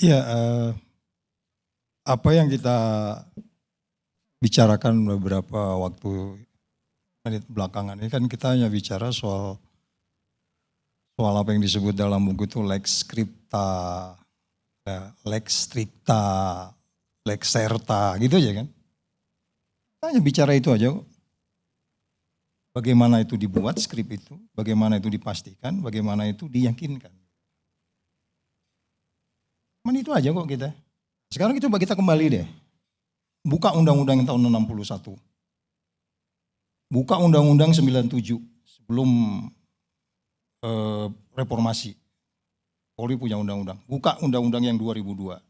Iya, apa yang kita bicarakan beberapa waktu menit belakangan ini kan kita hanya bicara soal apa yang disebut dalam buku itu lex scripta, ya, lex stricta, lex serta gitu aja kan. Kita hanya bicara itu aja kok. Bagaimana itu dibuat skrip itu, bagaimana itu dipastikan, bagaimana itu diyakinkan. Cuman itu aja kok kita. Sekarang coba kita kembali deh. Buka undang-undang tahun 61. Buka undang-undang 97 sebelum reformasi. Polri punya undang-undang. Buka undang-undang yang 2002.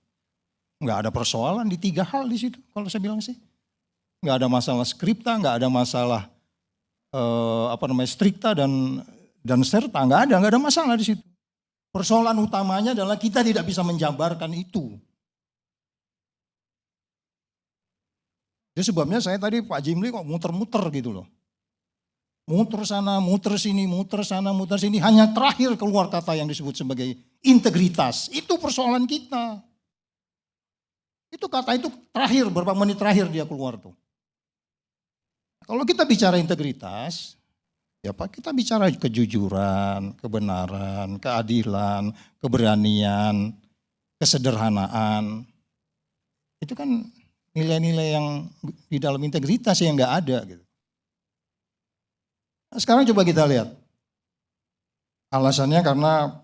Nggak ada persoalan di 3 hal di situ kalau saya bilang sih. Nggak ada masalah skripta, nggak ada masalah strikta dan serta, nggak ada masalah di situ. Persoalan utamanya adalah kita tidak bisa menjabarkan itu. Itu sebabnya saya tadi Pak Jimli kok muter-muter gitu loh. Muter sana, muter sini, muter sana, muter sini. Hanya terakhir keluar kata yang disebut sebagai integritas. Itu persoalan kita. Itu kata itu terakhir, beberapa menit terakhir dia keluar tuh. Kalau kita bicara integritas, ya Pak, kita bicara kejujuran, kebenaran, keadilan, keberanian, kesederhanaan. Itu kan nilai-nilai yang di dalam integritas yang nggak ada gitu. Nah, sekarang coba kita lihat. Alasannya karena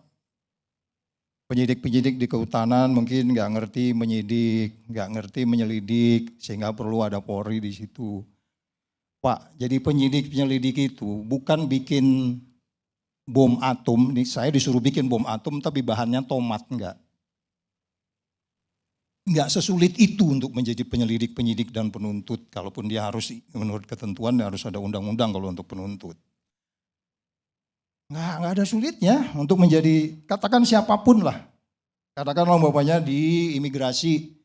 penyidik-penyidik di kehutanan mungkin nggak ngerti menyidik, nggak ngerti menyelidik, sehingga perlu ada Polri di situ. Pak, jadi penyidik penyelidik itu bukan bikin bom atom, nih saya disuruh bikin bom atom tapi bahannya tomat, enggak. Enggak sesulit itu untuk menjadi penyelidik dan penuntut, kalaupun dia harus menurut ketentuan harus ada undang-undang kalau untuk penuntut. Enggak ada sulitnya untuk menjadi, katakan siapapun lah. Katakanlah bapaknya di imigrasi.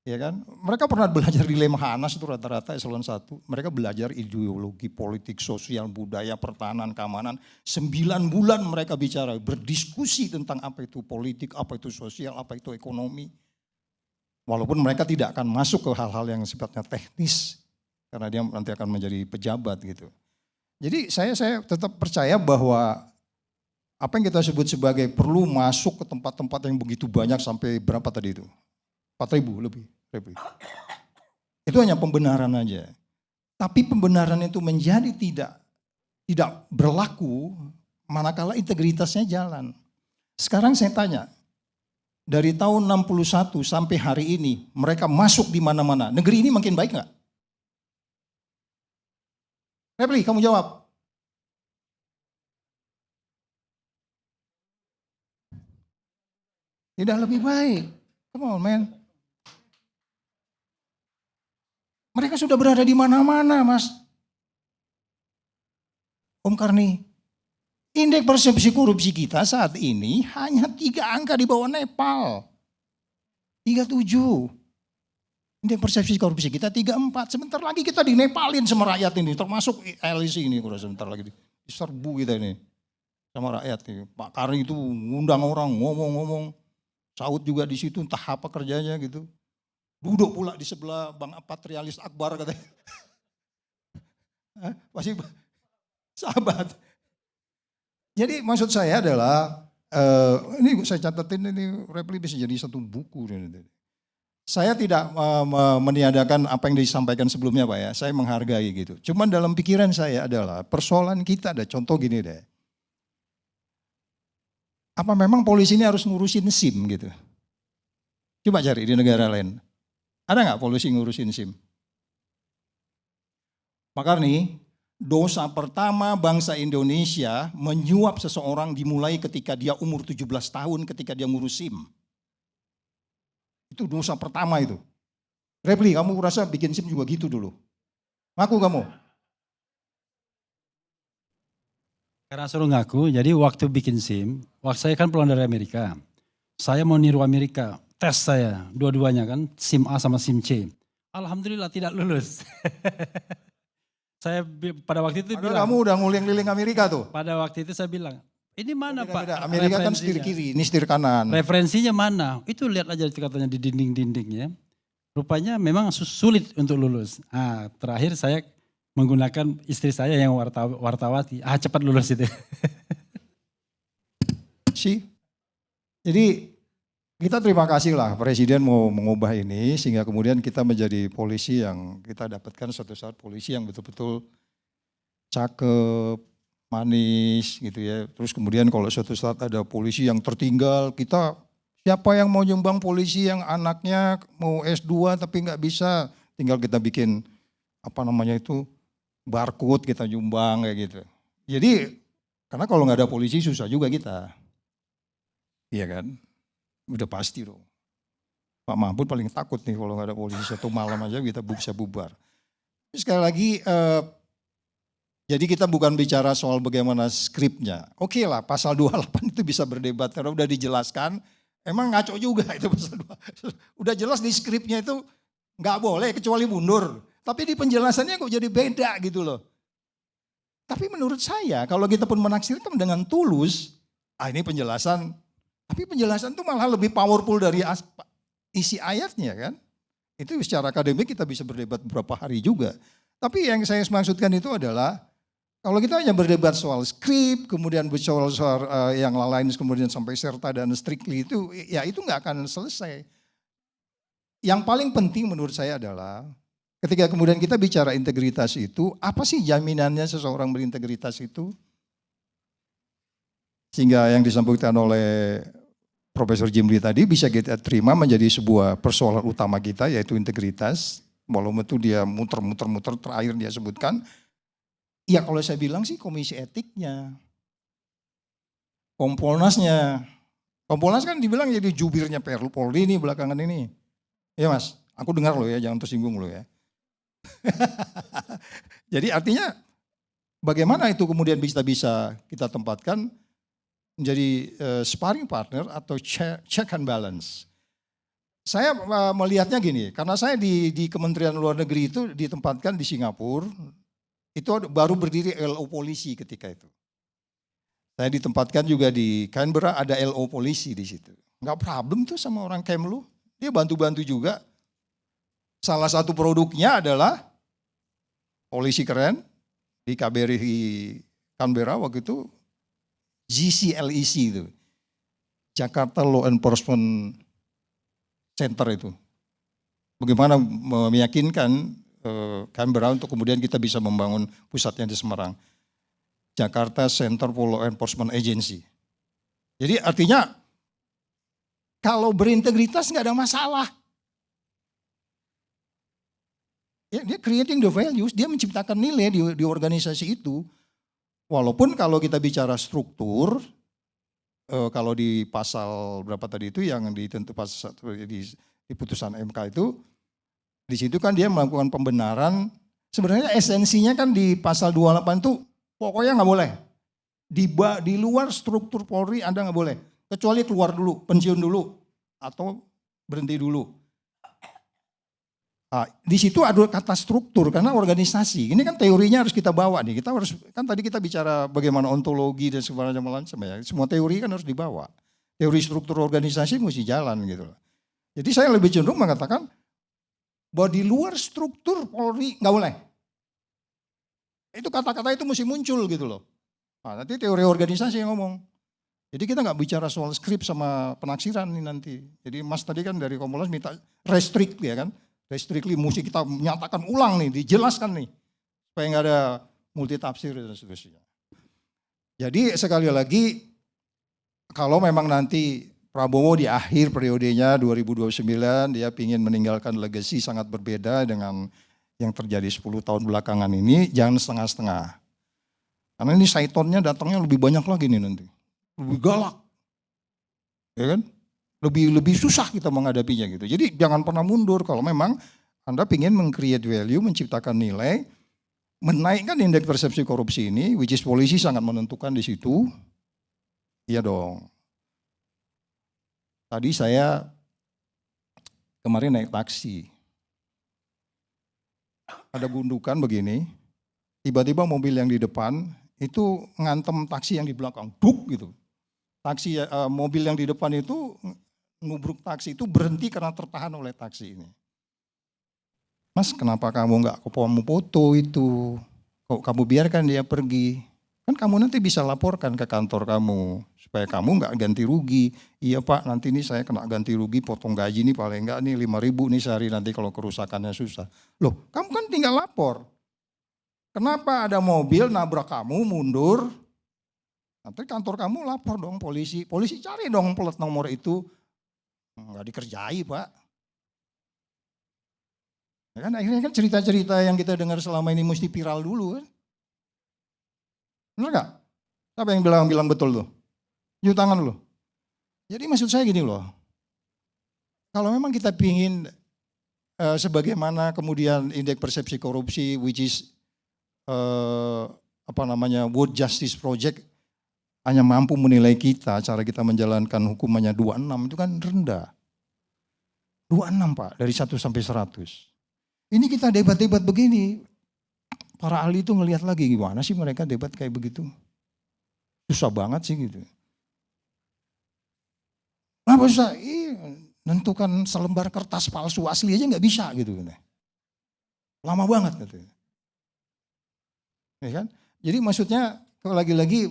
Ya kan? Mereka pernah belajar di Lemhanas itu rata-rata eselon 1. Mereka belajar ideologi, politik, sosial, budaya, pertahanan, keamanan. 9 bulan mereka bicara, berdiskusi tentang apa itu politik, apa itu sosial, apa itu ekonomi. Walaupun mereka tidak akan masuk ke hal-hal yang sifatnya teknis. Karena dia nanti akan menjadi pejabat gitu. Jadi saya tetap percaya bahwa apa yang kita sebut sebagai perlu masuk ke tempat-tempat yang begitu banyak sampai berapa tadi itu? 4.000 lebih. Itu hanya pembenaran aja. Tapi pembenaran itu menjadi tidak berlaku manakala integritasnya jalan. Sekarang saya tanya, dari tahun 61 sampai hari ini mereka masuk di mana-mana. Negeri ini makin baik nggak? Repli, kamu jawab. Tidak lebih baik. Come on, man. Mereka sudah berada di mana-mana, Mas. Om Karni, indeks persepsi korupsi kita saat ini hanya 3 angka di bawah Nepal. 37. Indeks persepsi korupsi kita 34. Sebentar lagi kita dinepalin sama rakyat ini, termasuk LIC ini, sebentar lagi diserbu kita ini sama rakyat ini. Pak Karni itu ngundang orang ngomong-ngomong, Saud juga di situ, entah apa kerjanya gitu. Duduk pula di sebelah Bang Patrialis Akbar katanya. Pasti sahabat. Jadi maksud saya adalah, ini saya catatin ini Repli bisa jadi satu buku. Saya tidak meniadakan apa yang disampaikan sebelumnya Pak ya, saya menghargai gitu. Cuman dalam pikiran saya adalah persoalan kita ada contoh gini deh. Apa memang polisi ini harus ngurusin SIM gitu? Coba cari di negara lain. Ada nggak polisi ngurusin SIM? Maka nih, dosa pertama bangsa Indonesia menyuap seseorang dimulai ketika dia umur 17 tahun ketika dia ngurus SIM. Itu dosa pertama itu. Repli, kamu rasa bikin SIM juga gitu dulu? Ngaku kamu? Karena suruh ngaku, jadi waktu bikin SIM, waktu saya kan pulang dari Amerika. Saya mau niru Amerika, tes saya, dua-duanya kan, SIM A sama SIM C. Alhamdulillah tidak lulus. Saya pada waktu itu bilang. Kamu udah nguling-liling Amerika tuh? Pada waktu itu saya bilang, Ini mana Pak? Beda-beda. Amerika kan setir kiri, ini setir kanan. Referensinya mana? Itu lihat aja katanya di dinding-dindingnya. Rupanya memang sulit untuk lulus. Terakhir saya menggunakan istri saya yang wartawati. Cepat lulus itu. Jadi kita terima kasih lah Presiden mau mengubah ini sehingga kemudian kita menjadi polisi yang kita dapatkan suatu saat polisi yang betul-betul cakep, manis gitu ya. Terus kemudian kalau suatu saat ada polisi yang tertinggal, kita siapa yang mau nyumbang polisi yang anaknya mau S2 tapi nggak bisa, tinggal kita bikin barcode kita nyumbang kayak gitu. Jadi karena kalau nggak ada polisi susah juga kita. Iya kan? Udah pasti dong. Pak Mahfud paling takut nih kalau nggak ada polisi, satu malam aja kita bisa bubar. Sekali lagi, jadi kita bukan bicara soal bagaimana skripnya. Oke lah, pasal 28 itu bisa berdebat karena udah dijelaskan. Emang ngaco juga itu pasal 2. Udah jelas di skripnya itu nggak boleh kecuali mundur. Tapi di penjelasannya kok jadi beda gitu loh. Tapi menurut saya kalau kita pun menaksirkan dengan tulus, ini penjelasan. Tapi penjelasan itu malah lebih powerful dari isi ayatnya kan. Itu secara akademik kita bisa berdebat beberapa hari juga. Tapi yang saya maksudkan itu adalah kalau kita hanya berdebat soal skrip, kemudian soal yang lain, kemudian sampai serta dan strictly itu, ya itu nggak akan selesai. Yang paling penting menurut saya adalah ketika kemudian kita bicara integritas itu, apa sih jaminannya seseorang berintegritas itu? Sehingga yang disampaikan oleh Profesor Jimli tadi bisa kita terima menjadi sebuah persoalan utama kita yaitu integritas. Walaupun itu dia muter-muter terakhir dia sebutkan. Ya kalau saya bilang sih komisi etiknya. Kompolnasnya. Kompolnas kan dibilang jadi jubirnya Polri ini belakangan ini. Ya Mas, aku dengar loh ya, jangan tersinggung loh ya. Jadi artinya bagaimana itu kemudian bisa kita tempatkan menjadi sparring partner atau check and balance. Saya melihatnya gini, karena saya di Kementerian Luar Negeri itu ditempatkan di Singapura, itu baru berdiri LO polisi ketika itu. Saya ditempatkan juga di Canberra, ada LO polisi di situ. Nggak problem tuh sama orang Kemlu, dia bantu-bantu juga. Salah satu produknya adalah polisi keren di KBRI Canberra waktu itu. GCLEC itu, Jakarta Law Enforcement Center itu. Bagaimana meyakinkan Canberra untuk kemudian kita bisa membangun pusatnya di Semarang. Jakarta Center for Law Enforcement Agency. Jadi artinya kalau berintegritas nggak ada masalah. Ya, dia creating the values, dia menciptakan nilai di organisasi itu. Walaupun kalau kita bicara struktur, kalau di pasal berapa tadi itu yang ditentu pasal di putusan MK itu, di situ kan dia melakukan pembenaran. Sebenarnya esensinya kan di pasal 28 itu pokoknya nggak boleh. Di luar struktur Polri Anda nggak boleh. Kecuali keluar dulu, pensiun dulu, atau berhenti dulu. Di situ ada kata struktur karena organisasi. Ini kan teorinya harus kita bawa nih. Kita harus kan tadi kita bicara bagaimana ontologi dan segala macam ya. Semua teori kan harus dibawa. Teori struktur organisasi mesti jalan gitu loh. Jadi saya lebih cenderung mengatakan bahwa di luar struktur Polri nggak boleh. Itu kata-kata itu mesti muncul gitu loh. Nanti teori organisasi yang ngomong. Jadi kita nggak bicara soal skrip sama penaksiran nih nanti. Jadi Mas tadi kan dari Kompolnas minta restrict ya kan. Restrictly mesti kita menyatakan ulang nih, dijelaskan nih. Supaya nggak ada multitafsir dan seterusnya. Jadi sekali lagi, kalau memang nanti Prabowo di akhir periodenya 2029, dia ingin meninggalkan legacy sangat berbeda dengan yang terjadi 10 tahun belakangan ini, jangan setengah-setengah. Karena ini Saitonnya datangnya lebih banyak lagi nih nanti. Lebih galak. Ya kan? Lebih susah kita menghadapinya gitu. Jadi jangan pernah mundur kalau memang Anda ingin meng-create value, menciptakan nilai, menaikkan indeks persepsi korupsi ini, which is polisi sangat menentukan di situ. Iya dong. Tadi saya kemarin naik taksi. Ada gundukan begini, tiba-tiba mobil yang di depan itu ngantem taksi yang di belakang, duk gitu. Taksi mobil yang di depan itu nubruk taksi itu berhenti karena tertahan oleh taksi ini. Mas, kenapa kamu nggak kamu foto itu? Kok kamu biarkan dia pergi? Kan kamu nanti bisa laporkan ke kantor kamu supaya kamu nggak ganti rugi. Iya Pak, nanti ini saya kena ganti rugi, potong gaji nih paling nggak nih 5.000 nih sehari nanti kalau kerusakannya susah. Loh, kamu kan tinggal lapor. Kenapa ada mobil nabrak kamu mundur? Nanti kantor kamu lapor dong polisi. Polisi cari dong plat nomor itu. Nggak dikerjai Pak. Ya kan akhirnya kan cerita-cerita yang kita dengar selama ini mesti viral dulu kan. Benar nggak? Siapa yang bilang betul tuh? Yuk tangan loh. Jadi maksud saya gini loh. Kalau memang kita pingin sebagaimana kemudian indeks persepsi korupsi which is World Justice Project hanya mampu menilai kita, cara kita menjalankan hukumannya 26 itu kan rendah. 26 Pak, dari 1 sampai 100. Ini kita debat-debat begini, para ahli itu ngelihat lagi gimana sih mereka debat kayak begitu. Susah banget sih gitu. Kenapa susah? Nentukan selembar kertas palsu asli aja nggak bisa gitu. Lama banget gitu. Ya kan? Jadi maksudnya lagi-lagi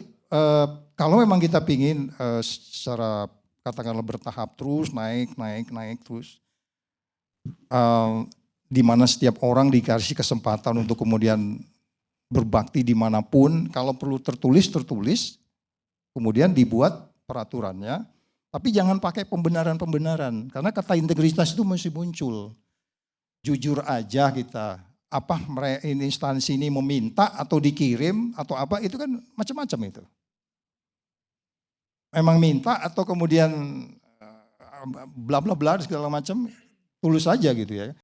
kalau memang kita pingin secara katakanlah bertahap terus naik terus, di mana setiap orang dikasih kesempatan untuk kemudian berbakti dimanapun, kalau perlu tertulis, kemudian dibuat peraturannya, tapi jangan pakai pembenaran, karena kata integritas itu masih muncul. Jujur aja kita, apa instansi ini meminta atau dikirim atau apa, itu kan macam-macam itu. Memang minta atau kemudian bla bla bla segala macam, tulus aja gitu ya.